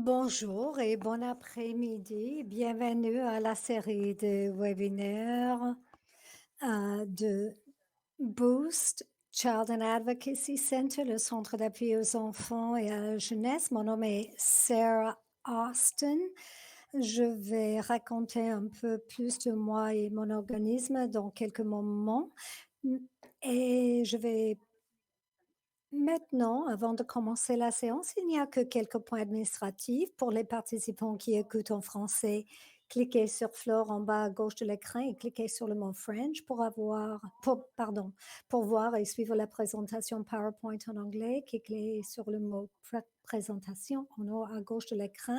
Bonjour et bon après-midi. Bienvenue à la série de webinaires de Boost Child and Advocacy Center, le centre d'appui aux enfants et à la jeunesse. Mon nom est Sarah Austin. Je vais raconter un peu plus de moi et mon organisme dans quelques moments. Et je vais Maintenant, avant de commencer la séance, il n'y a que quelques points administratifs pour les participants qui écoutent en français. Cliquez sur Flore en bas à gauche de l'écran et cliquez sur le mot French pour voir et suivre la présentation PowerPoint en anglais. Cliquez sur le mot présentation en haut à gauche de l'écran.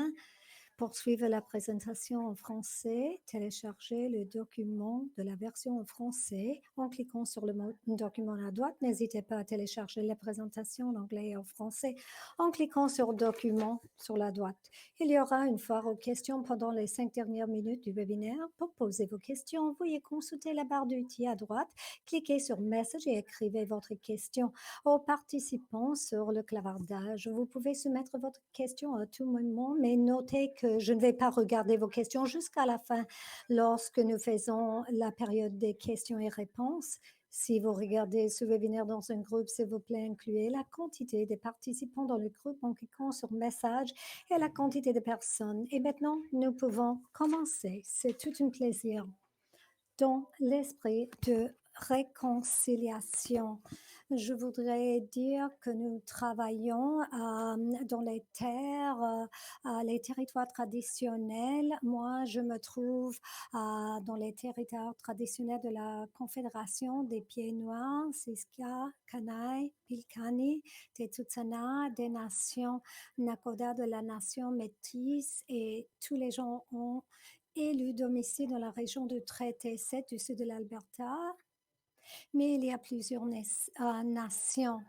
Pour suivre la présentation en français, téléchargez le document de la version en français en cliquant sur le document à droite. N'hésitez pas à télécharger la présentation en anglais et en français en cliquant sur document sur la droite. Il y aura une foire aux questions pendant les 5 dernières minutes du webinaire. Pour poser vos questions, veuillez consulter la barre d'outils à droite, cliquez sur Message et écrivez votre question aux participants sur le clavardage. Vous pouvez soumettre votre question à tout moment, mais notez que je ne vais pas regarder vos questions jusqu'à la fin lorsque nous faisons la période des questions et réponses. Si vous regardez ce webinaire dans un groupe, s'il vous plaît, incluez la quantité des participants dans le groupe en cliquant sur Message et la quantité de personnes. Et maintenant, nous pouvons commencer. C'est tout un plaisir. Dans l'esprit de réconciliation, je voudrais dire que nous travaillons dans les terres, les territoires traditionnels. Moi, je me trouve dans les territoires traditionnels de la Confédération des Pieds Noirs, Siska, Kainai, Pilkani, des Tsuut'ina, des nations Nakoda de la nation métisse, et tous les gens ont élu domicile dans la région de Traité 7 du sud de l'Alberta, mais il y a plusieurs nations.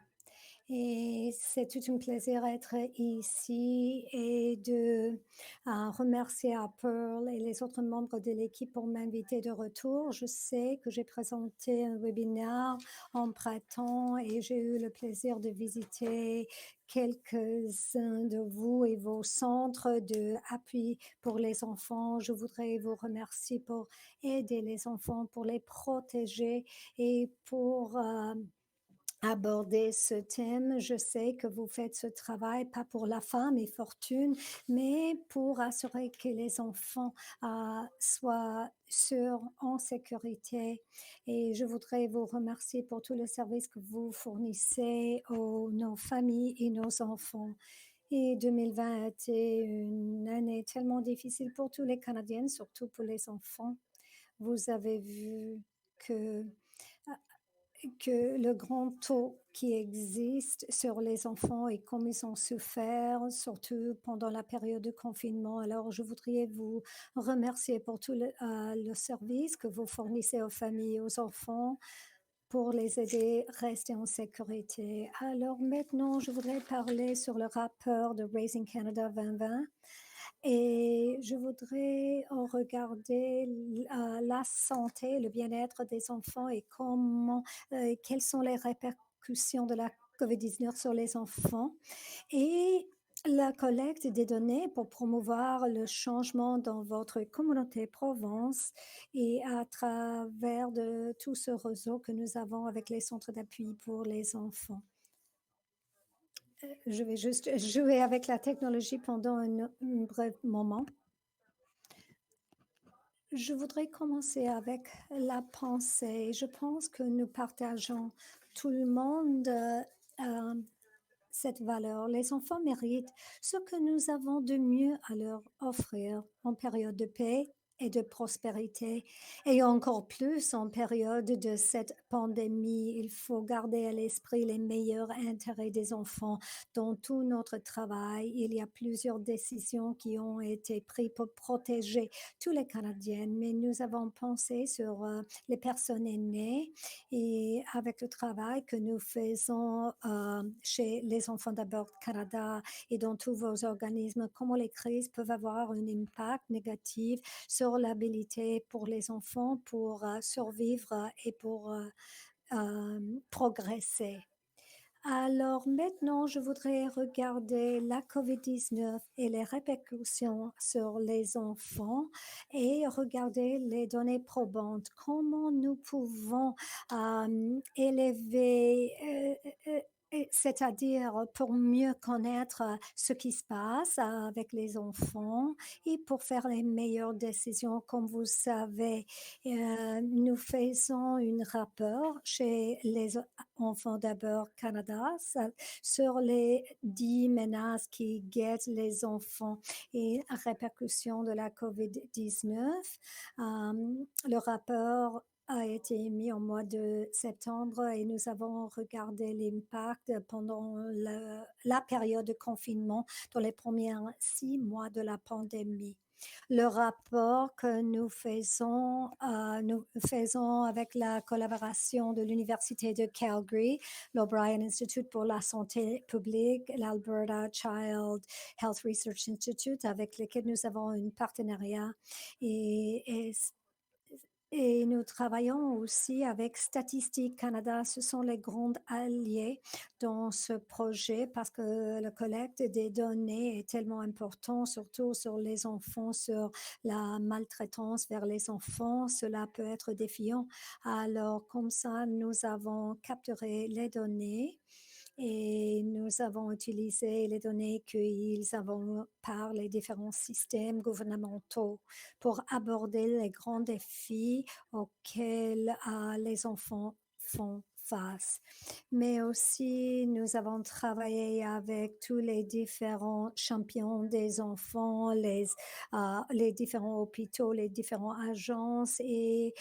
Et c'est tout un plaisir d'être ici et de remercier à Pearl et les autres membres de l'équipe pour m'inviter de retour. Je sais que j'ai présenté un webinaire en printemps et j'ai eu le plaisir de visiter quelques-uns de vous et vos centres d'appui pour les enfants. Je voudrais vous remercier pour aider les enfants, pour les protéger et pour aborder ce thème. Je sais que vous faites ce travail pas pour la femme et fortune, mais pour assurer que les enfants soient sûrs, en sécurité. Et je voudrais vous remercier pour tout le service que vous fournissez aux nos familles et nos enfants. Et 2020 a été une année tellement difficile pour tous les Canadiens, surtout pour les enfants. Vous avez vu que le grand taux qui existe sur les enfants et comme ils ont souffert, surtout pendant la période de confinement. Alors, je voudrais vous remercier pour tout le service que vous fournissez aux familles et aux enfants pour les aider à rester en sécurité. Alors maintenant, je voudrais parler sur le rapport de Raising Canada 2020. Et je voudrais regarder la santé, le bien-être des enfants et quelles sont les répercussions de la COVID-19 sur les enfants et la collecte des données pour promouvoir le changement dans votre communauté Provence et à travers de tout ce réseau que nous avons avec les centres d'appui pour les enfants. Je vais juste jouer avec la technologie pendant un bref moment. Je voudrais commencer avec la pensée. Je pense que nous partageons tout le monde cette valeur. Les enfants méritent ce que nous avons de mieux à leur offrir en période de paix et de prospérité, et encore plus en période de cette pandémie. Il faut garder à l'esprit les meilleurs intérêts des enfants dans tout notre travail. Il y a plusieurs décisions qui ont été prises pour protéger tous les Canadiens, mais nous avons pensé sur les personnes aînées et avec le travail que nous faisons chez les Enfants d'Abord Canada et dans tous vos organismes, comment les crises peuvent avoir un impact négatif sur l'habilité pour les enfants pour survivre et pour progresser. Alors maintenant, je voudrais regarder la COVID-19 et les répercussions sur les enfants et regarder les données probantes. Comment nous pouvons élever, c'est-à-dire pour mieux connaître ce qui se passe avec les enfants et pour faire les meilleures décisions. Comme vous savez, nous faisons un rapport chez les Enfants d'abord Canada sur les 10 menaces qui guettent les enfants et répercussions de la COVID-19. Le rapport a été émis au mois de septembre et nous avons regardé l'impact pendant la période de confinement dans les premiers 6 mois de la pandémie. Le rapport que nous faisons avec la collaboration de l'Université de Calgary, l'O'Brien Institute pour la santé publique, l'Alberta Child Health Research Institute, avec lesquels nous avons un partenariat. Et, et et nous travaillons aussi avec Statistique Canada. Ce sont les grands alliés dans ce projet parce que la collecte des données est tellement important, surtout sur les enfants, sur la maltraitance vers les enfants. Cela peut être défiant. Alors, comme ça, nous avons capturé les données et nous avons utilisé les données qu'ils avons par les différents systèmes gouvernementaux pour aborder les grands défis auxquels les enfants font face. Mais aussi, nous avons travaillé avec tous les différents champions des enfants, les différents hôpitaux, les différentes agences, et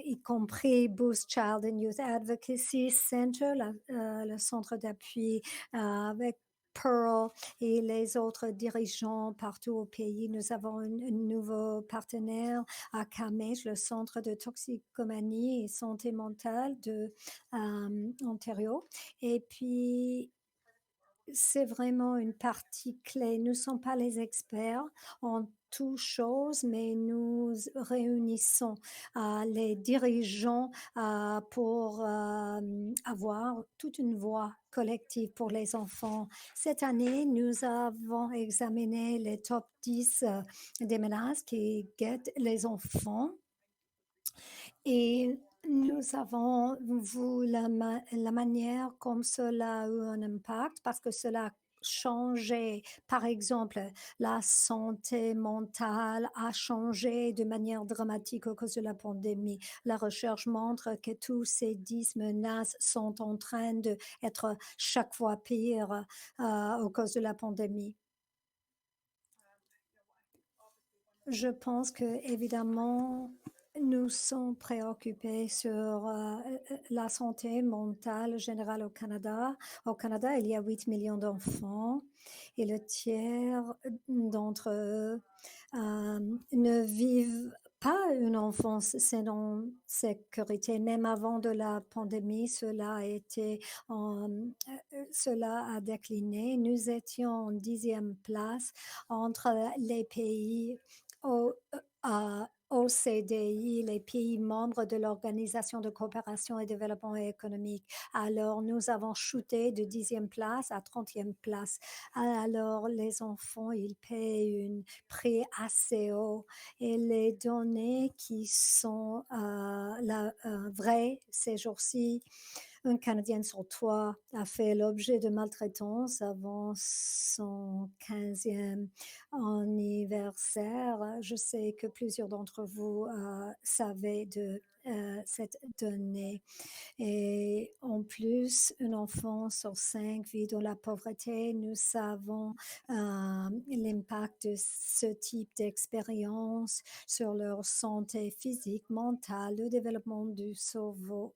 y compris Boost Child and Youth Advocacy Center, le centre d'appui avec Pearl et les autres dirigeants partout au pays. Nous avons un nouveau partenaire à CAMEJ, le centre de toxicomanie et santé mentale de Ontario. Et puis, c'est vraiment une partie clé. Nous ne sommes pas les experts en toutes choses, mais nous réunissons les dirigeants pour avoir toute une voix collective pour les enfants. Cette année, nous avons examiné les top 10 des menaces qui guettent les enfants et nous avons vu la manière comme cela a eu un impact parce que cela a changé. Par exemple, la santé mentale a changé de manière dramatique à cause de la pandémie. La recherche montre que tous ces 10 menaces sont en train d'être chaque fois pires à cause de la pandémie. Je pense que évidemment, nous sommes préoccupés sur la santé mentale générale au Canada. Au Canada, il y a 8 millions d'enfants et le tiers d'entre eux ne vivent pas une enfance sans sécurité. Même avant de la pandémie, cela a décliné. Nous étions en 10e place entre les pays au, OCDE, les pays membres de l'Organisation de coopération et développement économique. Alors, nous avons chuté de 10e place à 30e place. Alors, les enfants, ils payent un prix assez haut et les données qui sont vraies ces jours-ci, un Canadien sur trois a fait l'objet de maltraitance avant son 15e anniversaire. Je sais que plusieurs d'entre vous savaient de cette donnée. Et en plus, un enfant sur 5 vit dans la pauvreté. Nous savons l'impact de ce type d'expérience sur leur santé physique, mentale, le développement du cerveau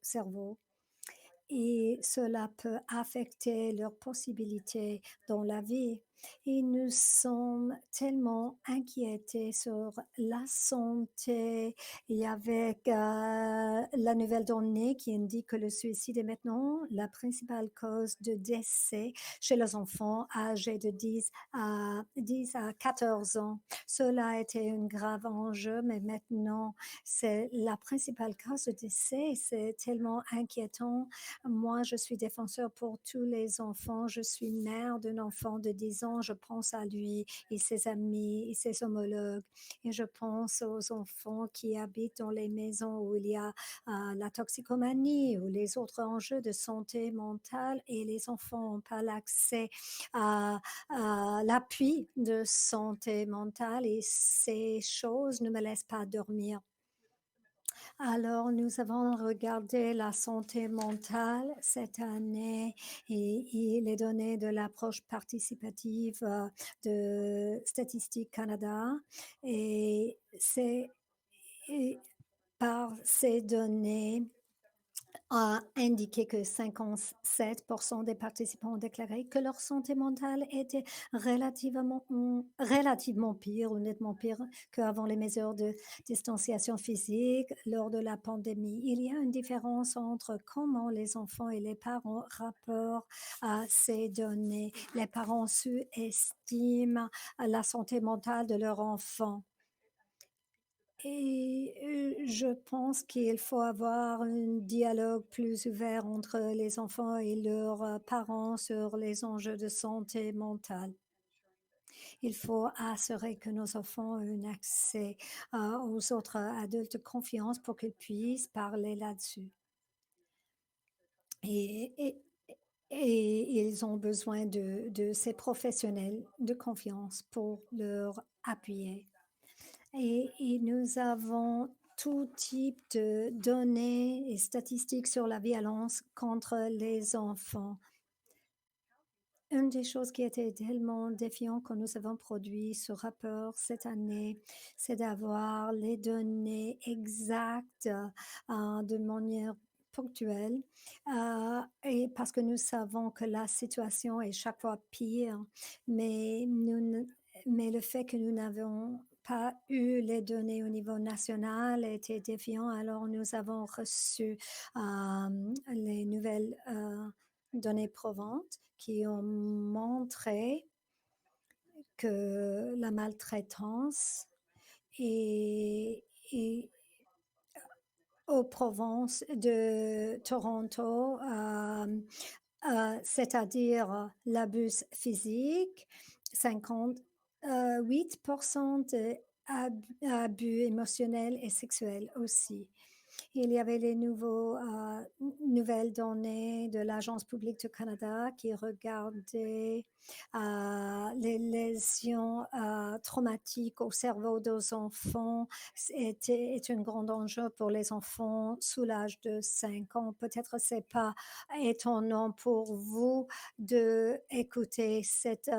et cela peut affecter leurs possibilités dans la vie. et nous sommes tellement inquiétés sur la santé et avec la nouvelle donnée qui indique que le suicide est maintenant la principale cause de décès chez les enfants âgés de 10 à 14 ans. Cela a été un grave enjeu, mais maintenant c'est la principale cause de décès. C'est tellement inquiétant. Moi, je suis défenseur pour tous les enfants. Je suis mère d'un enfant de 10 ans. Je pense à lui et ses amis et ses homologues. Et je pense aux enfants qui habitent dans les maisons où il y a la toxicomanie ou les autres enjeux de santé mentale et les enfants n'ont pas l'accès à l'appui de santé mentale et ces choses ne me laissent pas dormir. Alors, nous avons regardé la santé mentale cette année et les données de l'approche participative de Statistique Canada. Et c'est et par ces données, a indiqué que 57% des participants ont déclaré que leur santé mentale était relativement pire ou nettement pire qu'avant les mesures de distanciation physique lors de la pandémie. Il y a une différence entre comment les enfants et les parents rapportent à ces données. Les parents sous-estiment la santé mentale de leur enfant. Et je pense qu'il faut avoir un dialogue plus ouvert entre les enfants et leurs parents sur les enjeux de santé mentale. Il faut assurer que nos enfants ont un accès aux autres adultes de confiance pour qu'ils puissent parler là-dessus. Et, et, et ils ont besoin de ces professionnels de confiance pour leur appuyer. Et nous avons tout type de données et statistiques sur la violence contre les enfants. Une des choses qui était tellement défiant quand nous avons produit ce rapport cette année, c'est d'avoir les données exactes de manière ponctuelle et parce que nous savons que la situation est chaque fois pire, mais, mais le fait que nous n'avons pas eu les données au niveau national était défiant, alors nous avons reçu les nouvelles données probantes qui ont montré que la maltraitance est aux provinces de Toronto, c'est-à-dire l'abus physique, 58% d'abus émotionnels et sexuels aussi. Il y avait les nouvelles données de l'Agence publique du Canada qui regardaient les lésions traumatiques au cerveau des enfants. Est un grand enjeu pour les enfants sous l'âge de 5 ans. Peut-être c'est pas étonnant pour vous d'écouter cette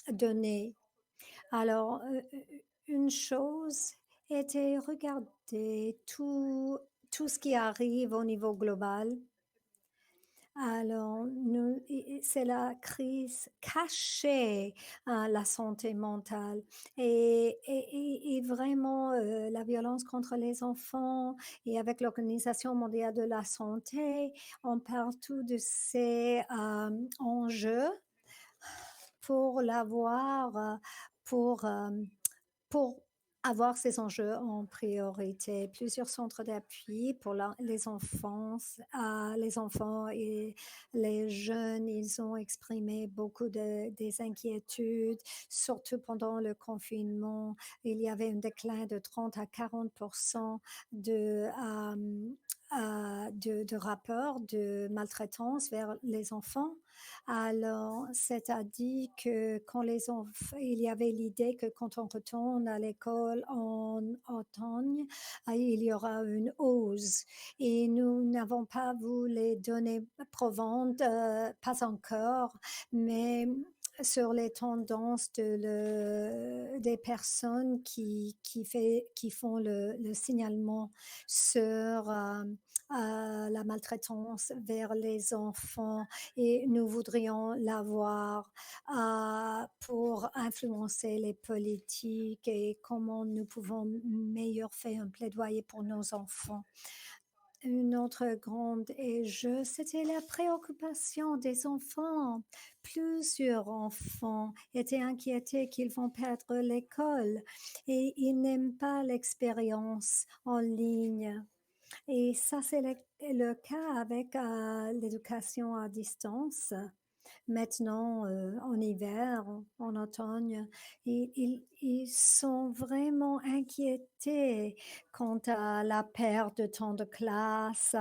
donnée. Alors, une chose était regarder tout ce qui arrive au niveau global. Alors, c'est la crise cachée, la santé mentale et vraiment la violence contre les enfants et avec l'Organisation mondiale de la santé, on parle tout de ces enjeux pour l'avoir, pour, euh, pour avoir ces enjeux en priorité. Plusieurs centres d'appui pour les enfants et les jeunes, ils ont exprimé beaucoup des inquiétudes, surtout pendant le confinement. Il y avait un déclin de 30 à 40% de rapports de maltraitance vers les enfants. Alors, c'est-à-dire que quand il y avait l'idée que quand on retourne à l'école en automne, il y aura une hausse. Et nous n'avons pas vu les données probantes, pas encore, mais sur les tendances des personnes qui font le signalement sur la maltraitance vers les enfants et nous voudrions l'avoir pour influencer les politiques et comment nous pouvons meilleur faire un plaidoyer pour nos enfants. Une autre grande enjeu, c'était la préoccupation des enfants. Plusieurs enfants étaient inquiétés qu'ils vont perdre l'école et ils n'aiment pas l'expérience en ligne. Et ça, c'est le cas avec l'éducation à distance. Maintenant, en hiver, en automne, ils sont vraiment inquiétés quant à la perte de temps de classe,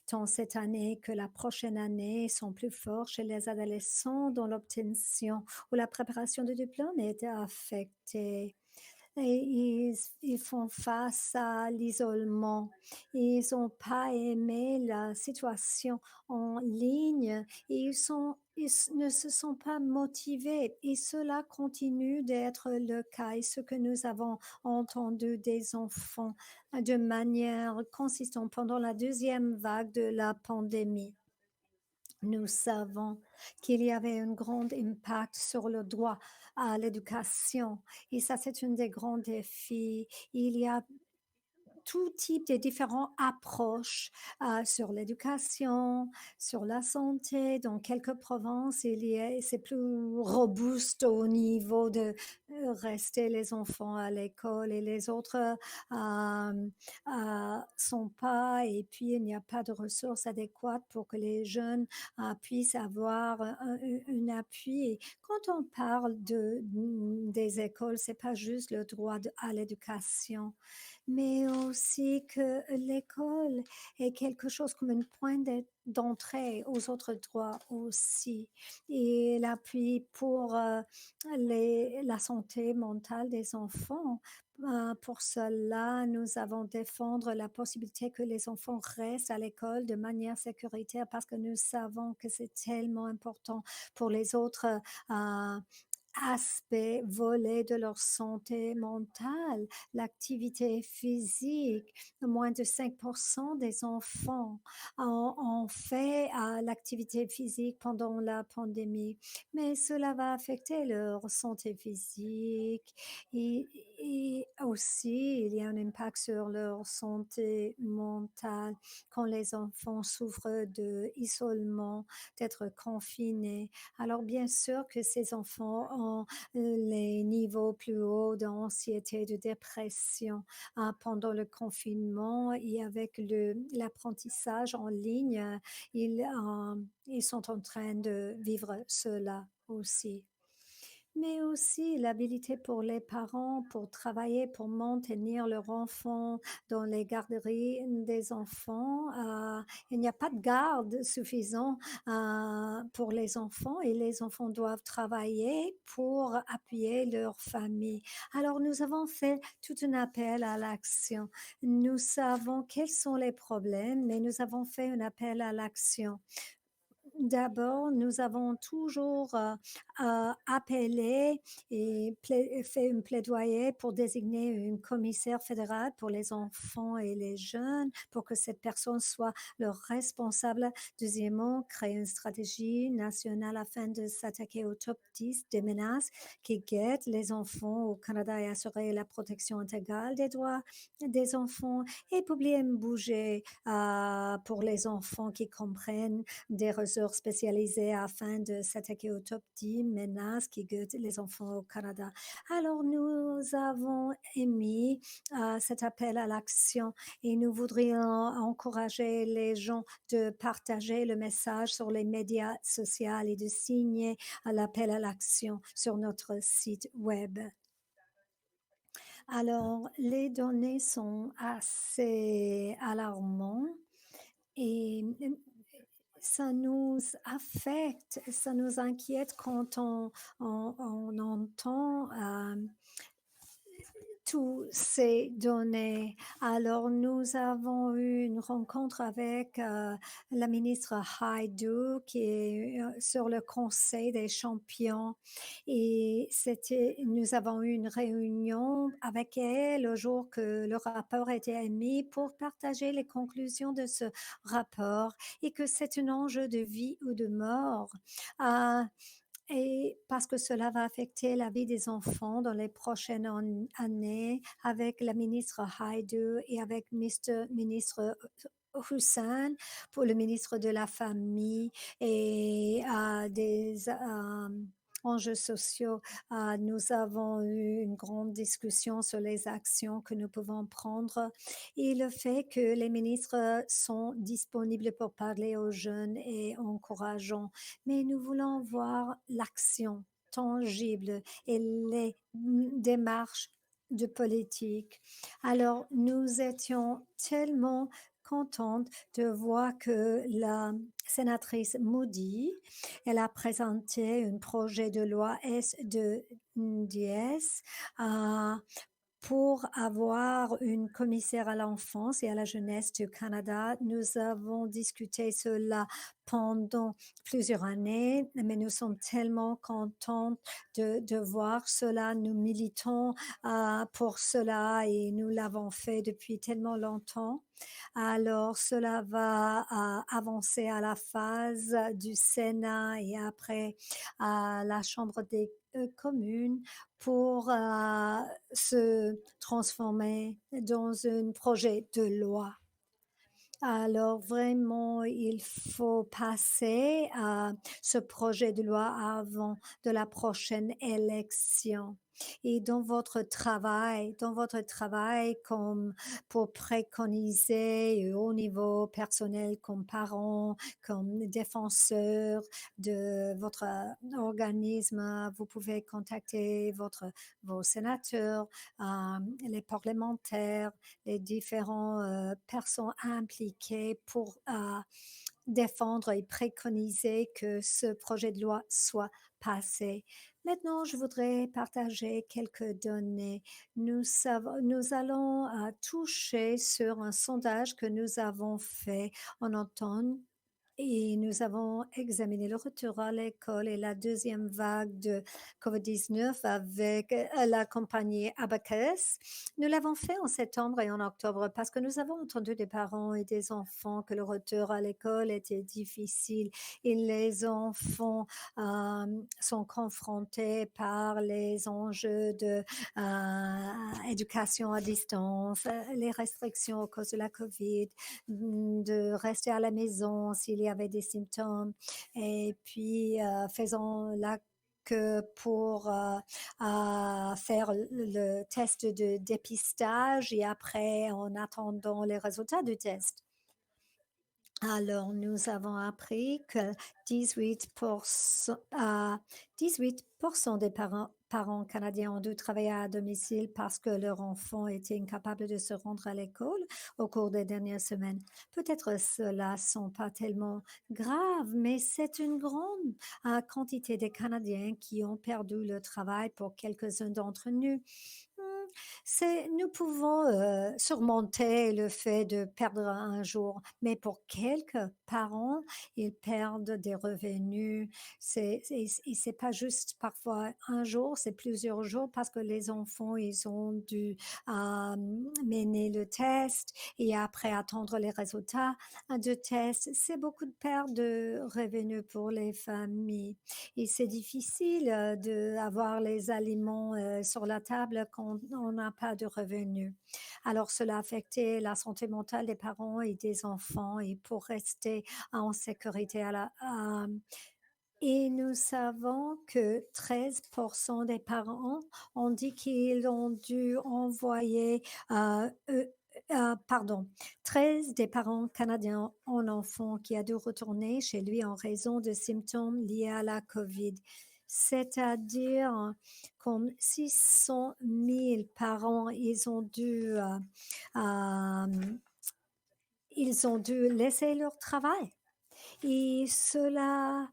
tant cette année que la prochaine année sont plus forts chez les adolescents dont l'obtention ou la préparation du diplôme est affectée. Et ils font face à l'isolement. Ils ont pas aimé la situation en ligne et ne se sont pas motivés et cela continue d'être le cas et ce que nous avons entendu des enfants de manière consistante pendant la deuxième vague de la pandémie. Nous savons qu'il y avait un grand impact sur le droit à l'éducation et ça, c'est un des grands défis. Il y a tout type de différentes approches sur l'éducation, sur la santé. Dans quelques provinces, c'est plus robuste au niveau de rester les enfants à l'école et les autres sont pas. Et puis, il n'y a pas de ressources adéquates pour que les jeunes puissent avoir un appui. Et quand on parle des écoles, c'est pas juste le droit à l'éducation mais aussi que l'école est quelque chose comme un point d'entrée aux autres droits aussi. Et l'appui pour la santé mentale des enfants. Pour cela, nous avons défendre la possibilité que les enfants restent à l'école de manière sécuritaire parce que nous savons que c'est tellement important pour les autres euh, aspects, volets de leur santé mentale, l'activité physique. Moins de 5% des enfants ont fait l'activité physique pendant la pandémie, mais cela va affecter leur santé physique et aussi il y a un impact sur leur santé mentale quand les enfants souffrent de isolement, d'être confinés. Alors bien sûr que ces enfants ont les niveaux plus hauts d'anxiété, de dépression pendant le confinement et avec l'apprentissage en ligne, ils sont en train de vivre cela aussi. Mais aussi l'habilité pour les parents pour travailler, pour maintenir leur enfant dans les garderies des enfants. Il n'y a pas de garde suffisant pour les enfants et les enfants doivent travailler pour appuyer leur famille. Alors nous avons fait tout un appel à l'action. Nous savons quels sont les problèmes, mais nous avons fait un appel à l'action. D'abord, nous avons toujours appelé et fait un plaidoyer pour désigner une commissaire fédérale pour les enfants et les jeunes, pour que cette personne soit leur responsable. Deuxièmement, créer une stratégie nationale afin de s'attaquer au top 10 des menaces qui guettent les enfants au Canada et assurer la protection intégrale des droits des enfants et publier un budget pour les enfants qui comprennent des ressources spécialisées afin de s'attaquer au top 10 menaces qui guettent les enfants au Canada. Alors, nous avons émis cet appel à l'action et nous voudrions encourager les gens de partager le message sur les médias sociaux et de signer l'appel à l'action sur notre site web. Alors, les données sont assez alarmantes et ça nous affecte, ça nous inquiète quand on entend tous ces données. Alors, nous avons eu une rencontre avec la ministre Haidu qui est sur le Conseil des champions et nous avons eu une réunion avec elle le jour que le rapport a été émis pour partager les conclusions de ce rapport et que c'est un enjeu de vie ou de mort. Euh, et parce que cela va affecter la vie des enfants dans les prochaines années, avec la ministre Haidu et avec ministre Hussein pour le ministre de la Famille et des enjeux sociaux. Nous avons eu une grande discussion sur les actions que nous pouvons prendre et le fait que les ministres sont disponibles pour parler aux jeunes est encourageant. Mais nous voulons voir l'action tangible et les démarches de politique. Alors, nous étions tellement contente de voir que la sénatrice Moody, elle a présenté un projet de loi S2DS pour avoir une commissaire à l'enfance et à la jeunesse du Canada. Nous avons discuté cela pendant plusieurs années, mais nous sommes tellement contents de voir cela. Nous militons pour cela et nous l'avons fait depuis tellement longtemps. Alors, cela va avancer à la phase du Sénat et après à la Chambre des communes pour se transformer dans un projet de loi. Alors vraiment, il faut passer à ce projet de loi avant de la prochaine élection. Et dans votre travail comme pour préconiser au niveau personnel comme parent, comme défenseur de votre organisme, vous pouvez contacter vos sénateurs, les parlementaires, les différentes personnes impliquées pour défendre et préconiser que ce projet de loi soit passé. Maintenant, je voudrais partager quelques données. Nous allons toucher sur un sondage que nous avons fait en automne et nous avons examiné le retour à l'école et la deuxième vague de COVID-19 avec la compagnie Abacus. Nous l'avons fait en septembre et en octobre parce que nous avons entendu des parents et des enfants que le retour à l'école était difficile et les enfants sont confrontés par les enjeux de éducation à distance, les restrictions à cause de la COVID, de rester à la maison s'il y avait des symptômes et puis faisons-la que pour faire le test de dépistage et après en attendant les résultats du test. Alors, nous avons appris que 18%, 18% des parents canadiens ont dû travailler à domicile parce que leur enfant était incapable de se rendre à l'école au cours des dernières semaines. Peut-être cela ne sont pas tellement graves, mais c'est une grande quantité de Canadiens qui ont perdu le travail pour quelques-uns d'entre nous. Nous pouvons surmonter le fait de perdre un jour, mais pour quelques parents, ils perdent des revenus. C'est pas juste parfois un jour, c'est plusieurs jours parce que les enfants, ils ont dû mener le test et après attendre les résultats de test. C'est beaucoup de perte de revenus pour les familles et c'est difficile d'avoir les aliments sur la table quand on n'a pas de revenus. Alors, cela a affecté la santé mentale des parents et des enfants et pour rester en sécurité et nous savons que 13% des parents ont dit qu'ils ont dû envoyer, pardon, 13 des parents canadiens ont un enfant qui a dû retourner chez lui en raison de symptômes liés à la COVID. C'est-à-dire comme 600 000 parents, euh, ils ont dû laisser leur travail. Et cela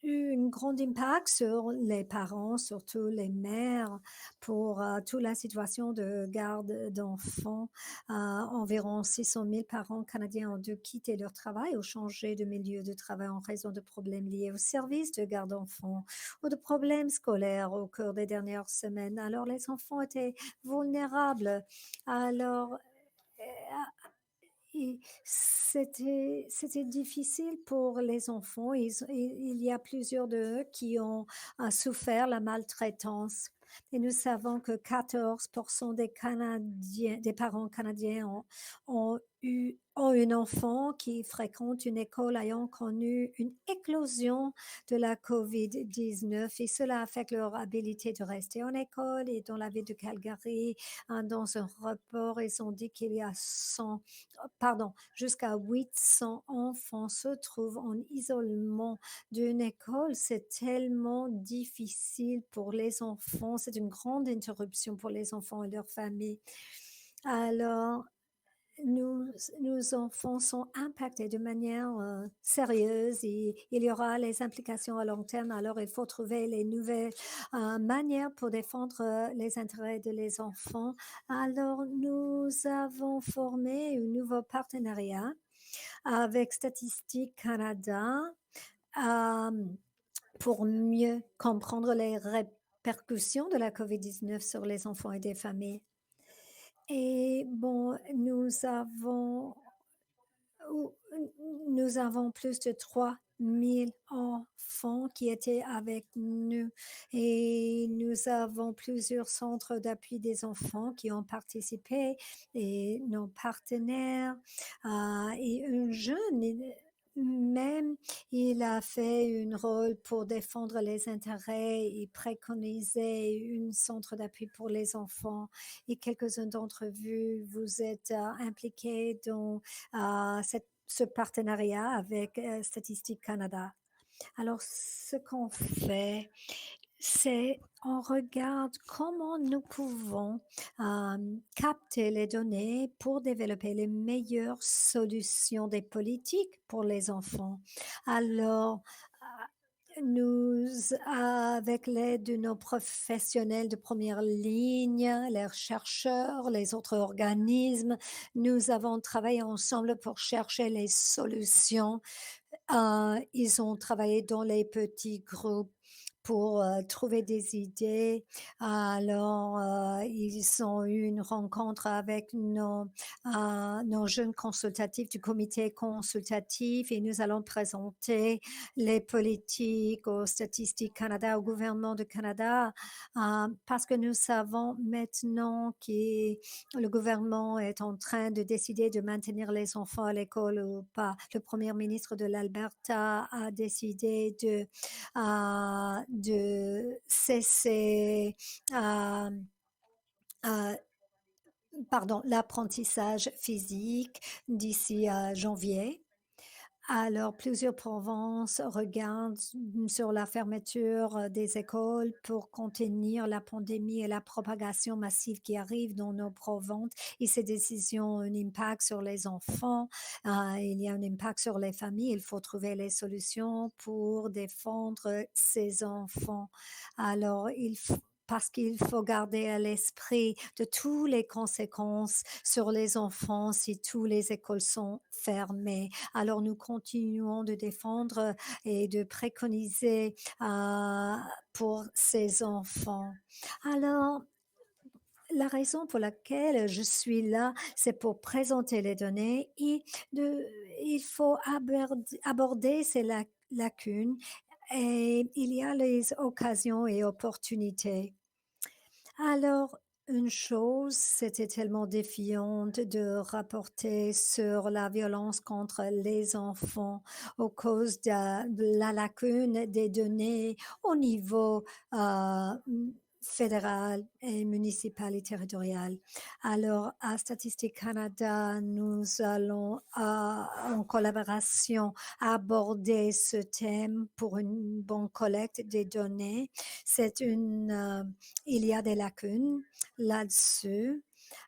eu un grand impact sur les parents, surtout les mères, pour toute la situation de garde d'enfants. Environ 600 000 parents canadiens ont dû quitter leur travail ou changer de milieu de travail en raison de problèmes liés au service de garde d'enfants ou de problèmes scolaires au cours des dernières semaines. Alors, les enfants étaient vulnérables. Alors, et c'était difficile pour les enfants. Il y a plusieurs d'eux qui ont souffert la maltraitance. Et nous savons que 14% des parents canadiens ont un enfant qui fréquente une école ayant connu une éclosion de la COVID-19 et cela affecte leur habilité de rester en école. Et dans la ville de Calgary, dans un rapport, ils ont dit qu'il y a 100 pardon, jusqu'à 800 enfants se trouvent en isolement d'une école. C'est tellement difficile pour les enfants. C'est une grande interruption pour les enfants et leurs familles. Alors, nous, nos enfants sont impactés de manière sérieuse et il y aura les implications à long terme. Alors, il faut trouver les nouvelles manières pour défendre les intérêts de les enfants. Alors, nous avons formé un nouveau partenariat avec Statistique Canada euh, pour mieux comprendre les répercussions de la COVID-19 sur les enfants et des familles. Et bon, ou- nous avons plus de 3000 enfants qui étaient avec nous et nous avons plusieurs centres d'appui des enfants qui ont participé et nos partenaires et un jeune même il a fait un rôle pour défendre les intérêts et préconiser un centre d'appui pour les enfants et quelques-uns d'entre vous, vous êtes impliqués dans ce partenariat avec Statistique Canada. Alors, ce qu'on fait, c'est on regarde comment nous pouvons capter les données pour développer les meilleures solutions des politiques pour les enfants. Alors, nous, avec l'aide de nos professionnels de première ligne, les chercheurs, les autres organismes, nous avons travaillé ensemble pour chercher les solutions. Ils ont travaillé dans les petits groupes pour trouver des idées. Alors, ils ont eu une rencontre avec nos jeunes consultatifs du comité consultatif et nous allons présenter les politiques aux Statistiques Canada, au gouvernement du Canada, parce que nous savons maintenant que le gouvernement est en train de décider de maintenir les enfants à l'école ou pas. Le premier ministre de l'Alberta a décidé de cesser euh, euh, l'apprentissage physique d'ici à janvier. Alors, plusieurs provinces regardent sur la fermeture des écoles pour contenir la pandémie et la propagation massive qui arrive dans nos provinces. Et ces décisions ont un impact sur les enfants, il y a un impact sur les familles. Il faut trouver les solutions pour défendre ces enfants. Alors, parce qu'il faut garder à l'esprit de toutes les conséquences sur les enfants si toutes les écoles sont fermées. Alors nous continuons de défendre et de préconiser pour ces enfants. Alors, la raison pour laquelle je suis là, c'est pour présenter les données et de, il faut aborder ces lacunes et il y a les occasions et opportunités. Alors, une chose, c'était tellement défiante de rapporter sur la violence contre les enfants aux cause de la lacune des données au niveau fédéral et municipal et territorial. Alors, à Statistique Canada, nous allons, en collaboration, aborder ce thème pour une bonne collecte des données. C'est il y a des lacunes là-dessus.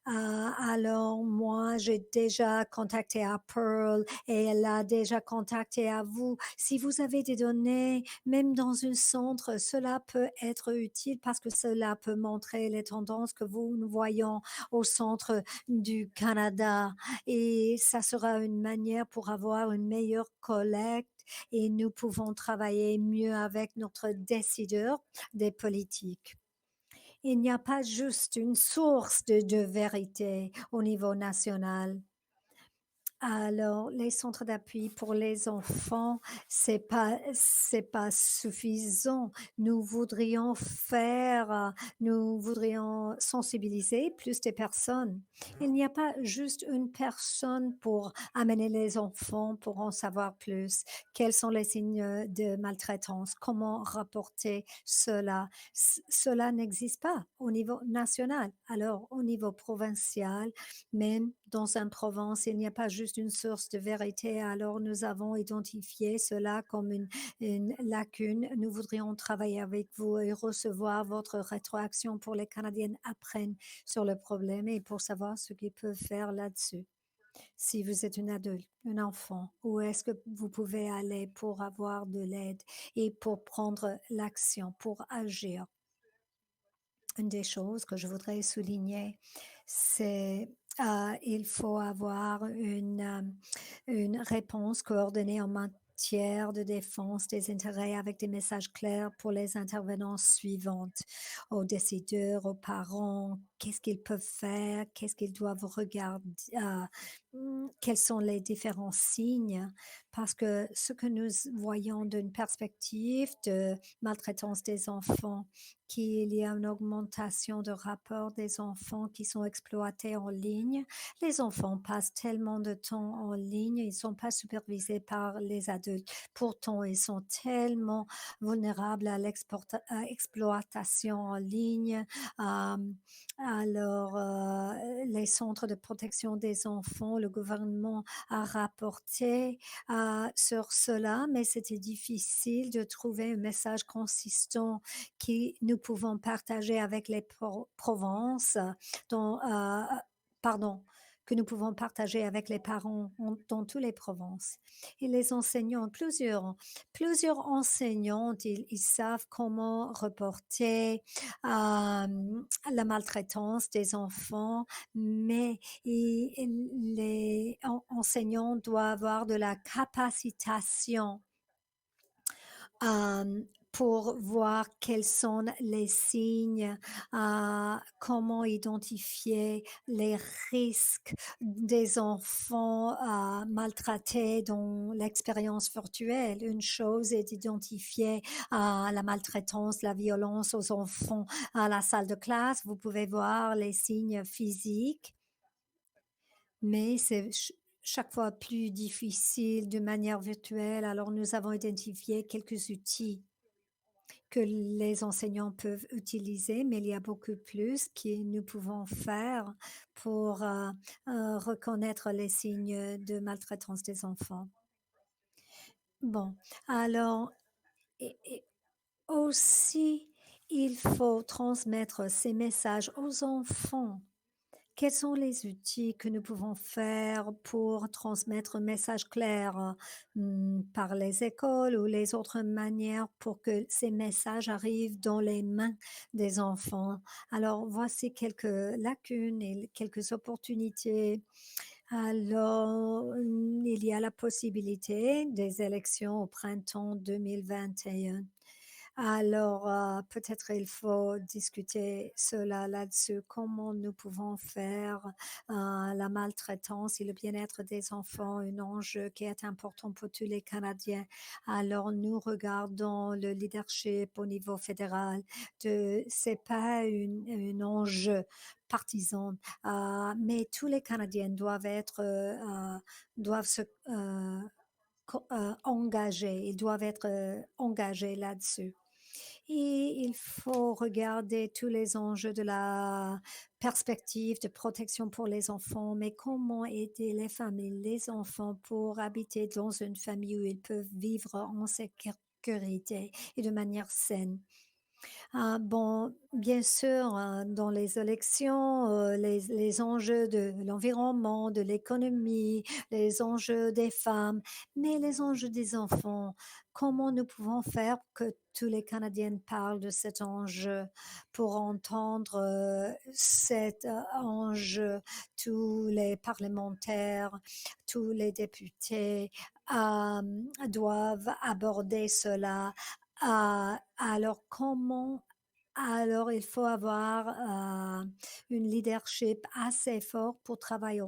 Alors moi, j'ai déjà contacté Apple et elle a déjà contacté à vous. Si vous avez des données, même dans un centre, cela peut être utile parce que cela peut montrer les tendances que nous voyons au centre du Canada et ça sera une manière pour avoir une meilleure collecte et nous pouvons travailler mieux avec notre décideur des politiques. Il n'y a pas juste une source de vérité au niveau national. Alors, les centres d'appui pour les enfants, c'est pas suffisant. Nous voudrions sensibiliser plus de personnes. Il n'y a pas juste une personne pour amener les enfants pour en savoir plus. Quels sont les signes de maltraitance? Comment rapporter cela? Cela n'existe pas au niveau national. Alors, au niveau provincial, même dans une province, il n'y a pas juste une source de vérité. Alors, nous avons identifié cela comme une lacune. Nous voudrions travailler avec vous et recevoir votre rétroaction pour les Canadiennes apprennent sur le problème et pour savoir ce qu'ils peuvent faire là-dessus. Si vous êtes une adulte, un enfant, où est-ce que vous pouvez aller pour avoir de l'aide et pour prendre l'action, pour agir? Une des choses que je voudrais souligner, c'est il faut avoir une réponse coordonnée en matière de défense des intérêts avec des messages clairs pour les intervenants suivantes, aux décideurs, aux parents, qu'est-ce qu'ils peuvent faire, qu'est-ce qu'ils doivent regarder, quels sont les différents signes, parce que ce que nous voyons d'une perspective de maltraitance des enfants, qu'il y a une augmentation de rapports des enfants qui sont exploités en ligne. Les enfants passent tellement de temps en ligne, ils ne sont pas supervisés par les adultes. Pourtant, ils sont tellement vulnérables à l'exploitation en ligne. Euh, alors, les centres de protection des enfants, le gouvernement a rapporté sur cela, mais c'était difficile de trouver un message consistant qui nous pouvons partager avec les provinces, dans, pardon, que nous pouvons partager avec les parents dans toutes les provinces. Et les enseignants, plusieurs enseignants, ils savent comment reporter la maltraitance des enfants, mais les enseignants doivent avoir de la capacitation pour voir quels sont les signes, comment identifier les risques des enfants maltraités dans l'expérience virtuelle. Une chose est d'identifier la maltraitance, la violence aux enfants à la salle de classe. Vous pouvez voir les signes physiques, mais c'est chaque fois plus difficile de manière virtuelle. Alors, nous avons identifié quelques outils que les enseignants peuvent utiliser, mais il y a beaucoup plus que nous pouvons faire pour reconnaître les signes de maltraitance des enfants. Bon, alors, et aussi, il faut transmettre ces messages aux enfants. Quels sont les outils que nous pouvons faire pour transmettre un message clair, par les écoles ou les autres manières pour que ces messages arrivent dans les mains des enfants? Alors voici quelques lacunes et quelques opportunités. Alors, il y a la possibilité des élections au printemps 2021. Alors, peut-être il faut discuter cela là-dessus, comment nous pouvons faire la maltraitance et le bien-être des enfants un enjeu qui est important pour tous les Canadiens. Alors, nous regardons le leadership au niveau fédéral. C'est pas un enjeu partisan, mais tous les Canadiens doivent se engager, ils doivent être engagés là-dessus. Et il faut regarder tous les enjeux de la perspective de protection pour les enfants, mais comment aider les familles, les enfants pour habiter dans une famille où ils peuvent vivre en sécurité et de manière saine. Ah bon, bien sûr, dans les élections, les enjeux de l'environnement, de l'économie, les enjeux des femmes, mais les enjeux des enfants. Comment nous pouvons faire que tous les Canadiens parlent de cet enjeu pour entendre cet enjeu, tous les parlementaires, tous les députés doivent aborder cela. Alors alors, il faut avoir une leadership assez fort pour travailler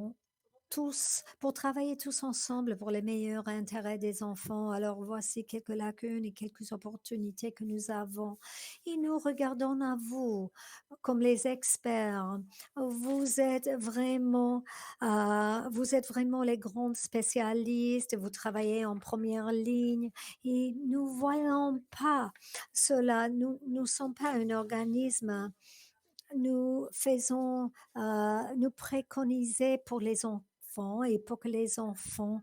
tous ensemble pour les meilleurs intérêts des enfants. Alors, voici quelques lacunes et quelques opportunités que nous avons. Et nous regardons à vous comme les experts. Vous êtes vraiment les grands spécialistes. Vous travaillez en première ligne et nous voyons pas cela. Nous sommes pas un organisme. Nous préconiser pour les enfants et pour que les enfants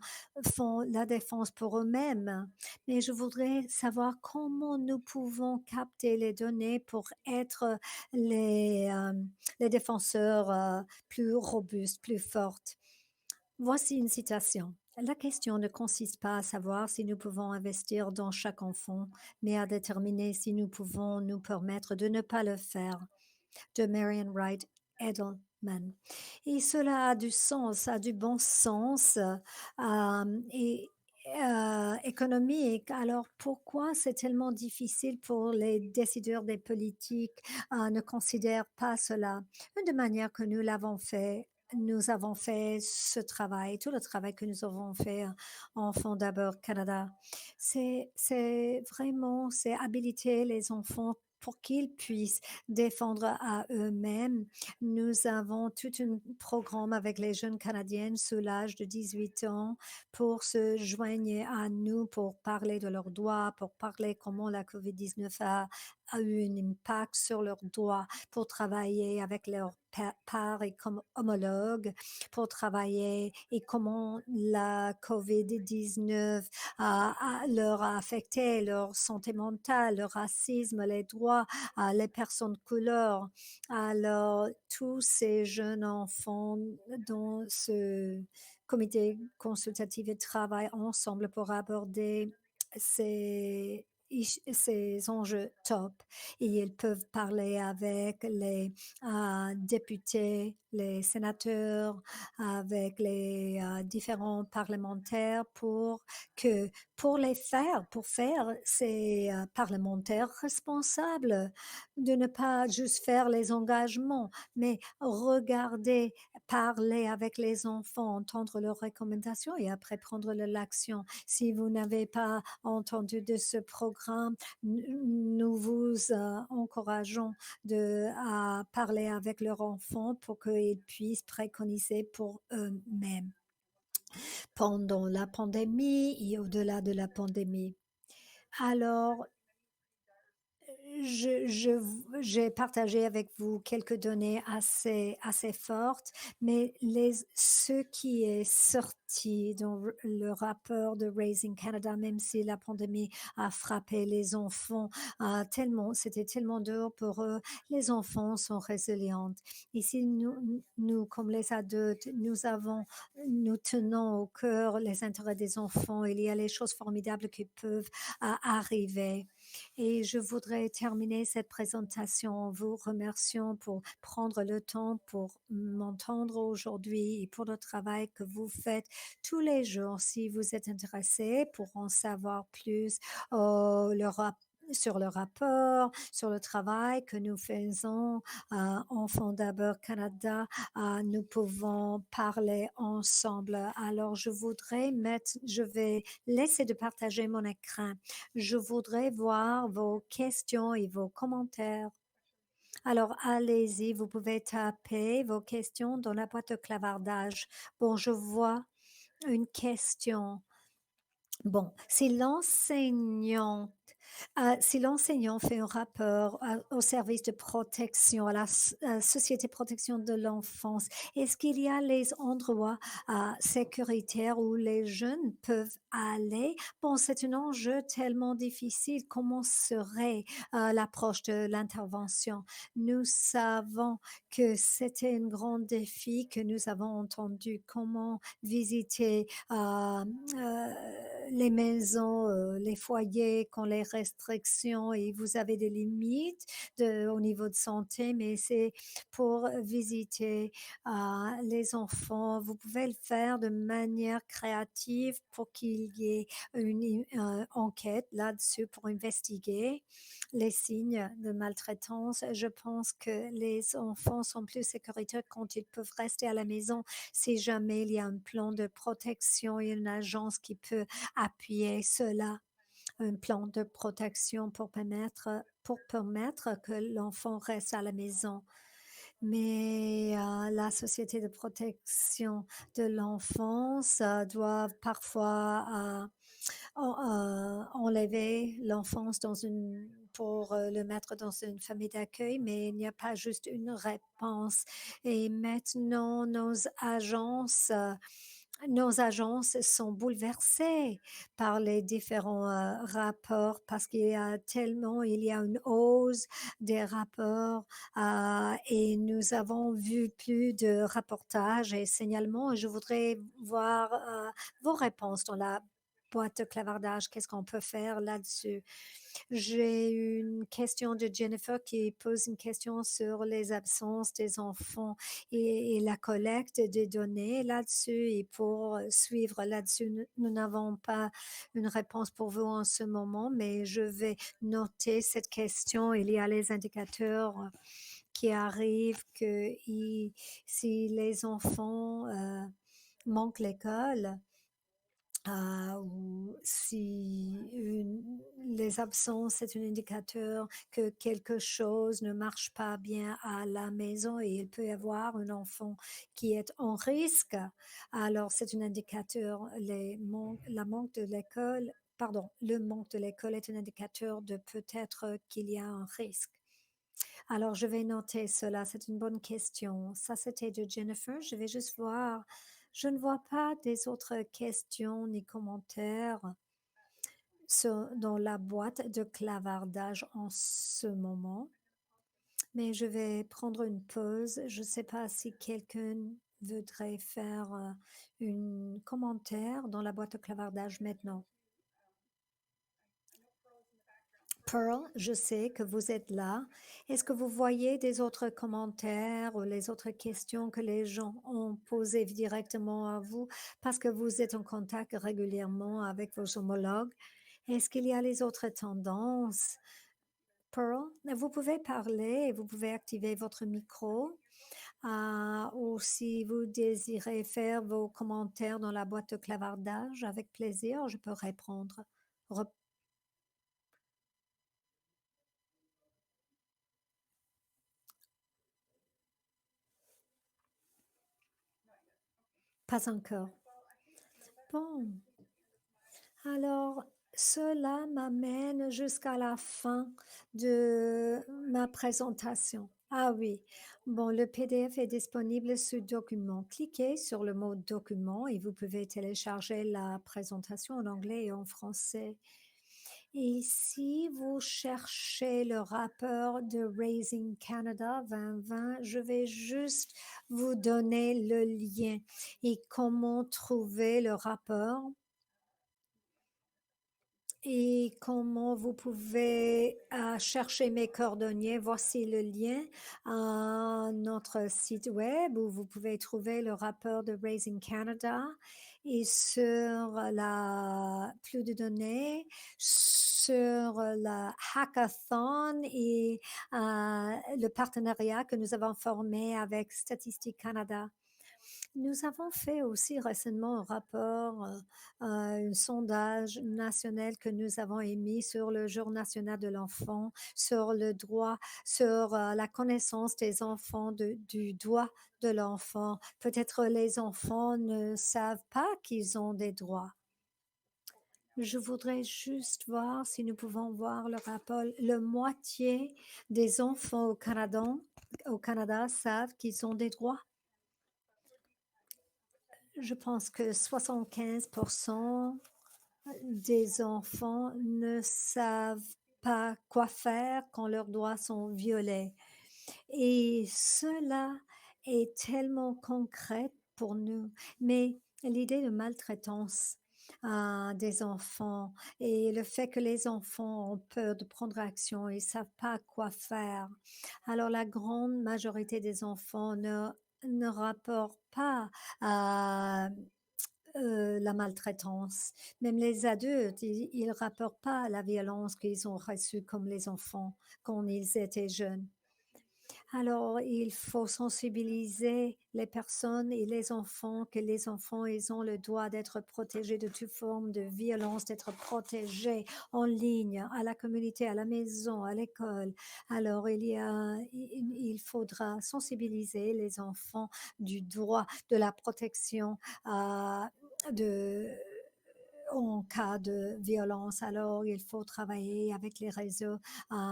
font la défense pour eux-mêmes. Mais je voudrais savoir comment nous pouvons capter les données pour être les défenseurs plus robustes, plus fortes. Voici une citation. La question ne consiste pas à savoir si nous pouvons investir dans chaque enfant, mais à déterminer si nous pouvons nous permettre de ne pas le faire de Marian Wright Edelman. Et cela a du sens, a du bon sens et économique. Alors pourquoi c'est tellement difficile pour les décideurs des politiques ne considèrent pas cela? Une des manières que nous avons fait ce travail, tout le travail que nous avons fait en Fonds d'abord Canada, c'est habiliter les enfants pour qu'ils puissent défendre à eux-mêmes. Nous avons tout un programme avec les jeunes Canadiennes sous l'âge de 18 ans pour se joindre à nous, pour parler de leurs droits, pour parler comment la COVID-19 a eu un impact sur leurs droits, pour travailler avec leurs pairs et comme homologues, pour travailler et comment la COVID-19 leur a affecté leur santé mentale, le racisme, les droits les personnes de couleur. Alors, tous ces jeunes enfants dans ce comité consultatif ils travaillent ensemble pour aborder ces enjeux top et ils peuvent parler avec les députés, les sénateurs, avec les différents parlementaires que pour faire ces parlementaires responsables de ne pas juste faire les engagements, mais regarder, parler avec les enfants, entendre leurs recommandations et après prendre l'action. Si vous n'avez pas entendu de ce programme, nous vous encourageons à parler avec leurs enfants pour qu'ils puissent préconiser pour eux-mêmes pendant la pandémie et au-delà de la pandémie. Alors, j'ai partagé avec vous quelques données assez fortes, mais ce qui est sorti dans le rapport de Raising Canada, même si la pandémie a frappé les enfants c'était tellement dur pour eux, les enfants sont résilients. Ici, nous, comme les adultes, nous tenons au cœur les intérêts des enfants. Il y a les choses formidables qui peuvent arriver. Et je voudrais terminer cette présentation en vous remerciant pour prendre le temps pour m'entendre aujourd'hui et pour le travail que vous faites tous les jours. Si vous êtes intéressé pour en savoir plus, sur le rapport, sur le travail que nous faisons en Fondabeur Canada, nous pouvons parler ensemble. Alors, je vais laisser de partager mon écran. Je voudrais voir vos questions et vos commentaires. Alors, allez-y, vous pouvez taper vos questions dans la boîte de clavardage. Bon, je vois une question. Bon, si l'enseignante Si l'enseignant fait un rapport au service de protection, à la Société de protection de l'enfance, est-ce qu'il y a les endroits sécuritaires où les jeunes peuvent aller? Bon, c'est un enjeu tellement difficile. Comment serait l'approche de l'intervention? Nous savons que c'était un grand défi que nous avons entendu. Comment visiter les maisons, les foyers, quand les restrictions et vous avez des limites au niveau de santé, mais c'est pour visiter les enfants. Vous pouvez le faire de manière créative pour qu'il y ait une enquête là-dessus pour investiguer les signes de maltraitance. Je pense que les enfants sont plus sécuritaires quand ils peuvent rester à la maison si jamais il y a un plan de protection et une agence qui peut appuyer cela, un plan de protection pour permettre que l'enfant reste à la maison. Mais la société de protection de l'enfance doit parfois enlever l'enfance pour le mettre dans une famille d'accueil, mais il n'y a pas juste une réponse. Et maintenant, nos agences sont bouleversées par les différents rapports parce il y a une hausse des rapports et nous avons vu plus de reportages et signalements. Je voudrais voir vos réponses dans la boîte de clavardage. Qu'est-ce qu'on peut faire là-dessus? J'ai une question de Jennifer qui pose une question sur les absences des enfants et la collecte des données là-dessus. Et pour suivre là-dessus, nous n'avons pas une réponse pour vous en ce moment, mais je vais noter cette question. Il y a les indicateurs qui arrivent que si les enfants manquent l'école, ou si les absences, c'est un indicateur que quelque chose ne marche pas bien à la maison et il peut y avoir un enfant qui est en risque. Alors, c'est un indicateur. Le manque de l'école est un indicateur de peut-être qu'il y a un risque. Alors, je vais noter cela. C'est une bonne question. Ça, c'était de Jennifer. Je vais juste voir. Je ne vois pas des autres questions ni commentaires dans la boîte de clavardage en ce moment. Mais je vais prendre une pause. Je ne sais pas si quelqu'un voudrait faire un commentaire dans la boîte de clavardage maintenant. Pearl, je sais que vous êtes là. Est-ce que vous voyez des autres commentaires ou les autres questions que les gens ont posées directement à vous parce que vous êtes en contact régulièrement avec vos homologues? Est-ce qu'il y a les autres tendances? Pearl, vous pouvez parler et vous pouvez activer votre micro. Ou si vous désirez faire vos commentaires dans la boîte de clavardage, avec plaisir, je peux répondre. Pas encore. Bon, alors cela m'amène jusqu'à la fin de ma présentation. Ah oui, bon, le PDF est disponible sous document. Cliquez sur le mot document et vous pouvez télécharger la présentation en anglais et en français. Et si vous cherchez le rapport de Raising Canada 2020, je vais juste vous donner le lien et comment trouver le rapport et comment vous pouvez chercher mes coordonnées. Voici le lien à notre site web où vous pouvez trouver le rapport de Raising Canada et sur la plus de données, sur la hackathon et le partenariat que nous avons formé avec Statistique Canada. Nous avons fait aussi récemment un rapport, un sondage national que nous avons émis sur le Jour national de l'enfant, sur le droit, sur la connaissance des enfants, du droit de l'enfant. Peut-être les enfants ne savent pas qu'ils ont des droits. Je voudrais juste voir si nous pouvons voir le rapport. Le moitié des enfants au Canada savent qu'ils ont des droits. Je pense que 75% des enfants ne savent pas quoi faire quand leurs droits sont violés. Et cela est tellement concret pour nous. Mais l'idée de maltraitance des enfants et le fait que les enfants ont peur de prendre action, ils ne savent pas quoi faire. Alors la grande majorité des enfants ne rapportent pas à la maltraitance. Même les adultes, ils rapportent pas la violence qu'ils ont reçue comme les enfants quand ils étaient jeunes. Alors, il faut sensibiliser les personnes et les enfants que les enfants, ils ont le droit d'être protégés de toute forme de violence, d'être protégés en ligne, à la communauté, à la maison, à l'école. Alors, il faudra sensibiliser les enfants du droit de la protection de en cas de violence. Alors, il faut travailler avec les réseaux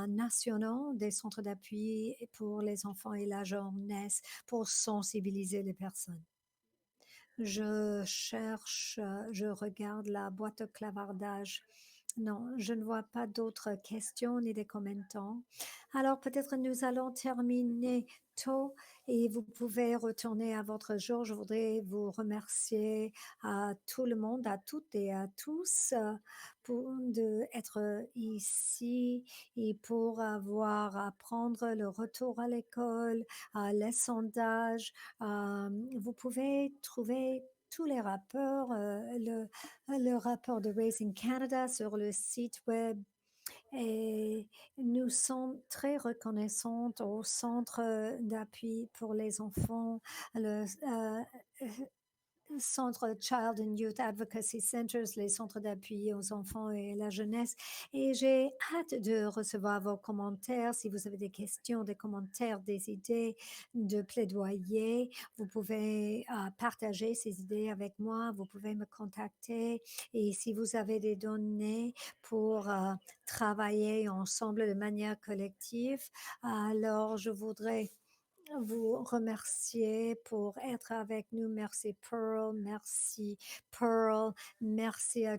nationaux des centres d'appui pour les enfants et la jeunesse pour sensibiliser les personnes. Je regarde la boîte de clavardage. Non, je ne vois pas d'autres questions ni des commentaires. Alors peut-être nous allons terminer tôt et vous pouvez retourner à votre jour. Je voudrais vous remercier à tout le monde, à toutes et à tous pour d'être ici et pour avoir à prendre le retour à l'école, les sondages, vous pouvez trouver tous les rapports, le rapport de Raising Canada sur le site web et nous sommes très reconnaissantes au centre d'appui pour les enfants, le centre Child and Youth Advocacy Centers, les centres d'appui aux enfants et la jeunesse. Et j'ai hâte de recevoir vos commentaires. Si vous avez des questions, des commentaires, des idées de plaidoyer, vous pouvez partager ces idées avec moi. Vous pouvez me contacter. Et si vous avez des données pour travailler ensemble de manière collective, alors je voudrais vous remercier pour être avec nous. Merci Pearl, merci Pearl, merci à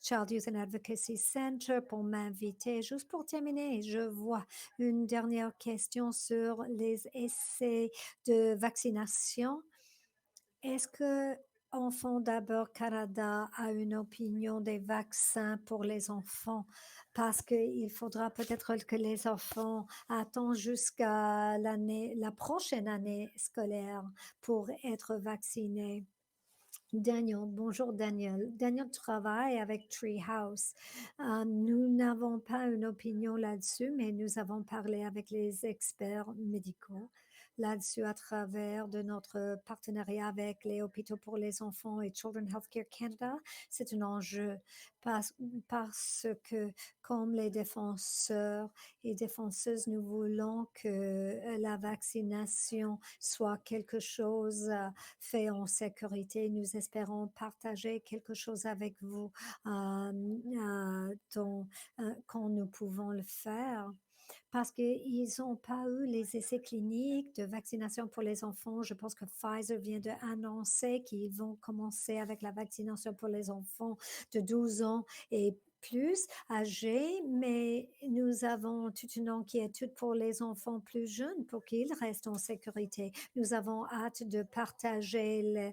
Child Youth and Advocacy Center pour m'inviter. Juste pour terminer, je vois une dernière question sur les essais de vaccination. Est-ce que Enfants d'abord Canada a une opinion des vaccins pour les enfants? Parce qu'il faudra peut-être que les enfants attendent jusqu'à la prochaine année scolaire pour être vaccinés. Daniel, bonjour Daniel. Daniel travaille avec Treehouse. Nous n'avons pas une opinion là-dessus, mais nous avons parlé avec les experts médicaux là-dessus à travers de notre partenariat avec les hôpitaux pour les enfants et Children Healthcare Canada. C'est un enjeu parce, parce que comme les défenseurs et défenseuses, nous voulons que la vaccination soit quelque chose fait en sécurité. Nous espérons partager quelque chose avec vous quand nous pouvons le faire parce qu'ils n'ont pas eu les essais cliniques de vaccination pour les enfants. Je pense que Pfizer vient d'annoncer qu'ils vont commencer avec la vaccination pour les enfants de 12 ans et plus âgés, mais nous avons toute une inquiétude pour les enfants plus jeunes pour qu'ils restent en sécurité. Nous avons hâte de partager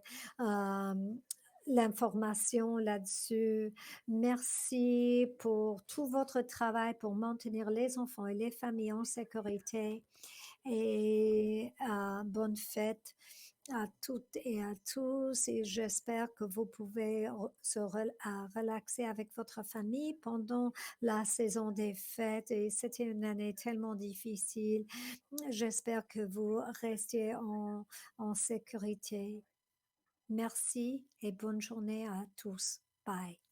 l'information là-dessus. Merci pour tout votre travail pour maintenir les enfants et les familles en sécurité. Et bonne fête à toutes et à tous. Et j'espère que vous pouvez relaxer avec votre famille pendant la saison des fêtes. Et c'était une année tellement difficile. J'espère que vous restiez en sécurité. Merci et bonne journée à tous. Bye.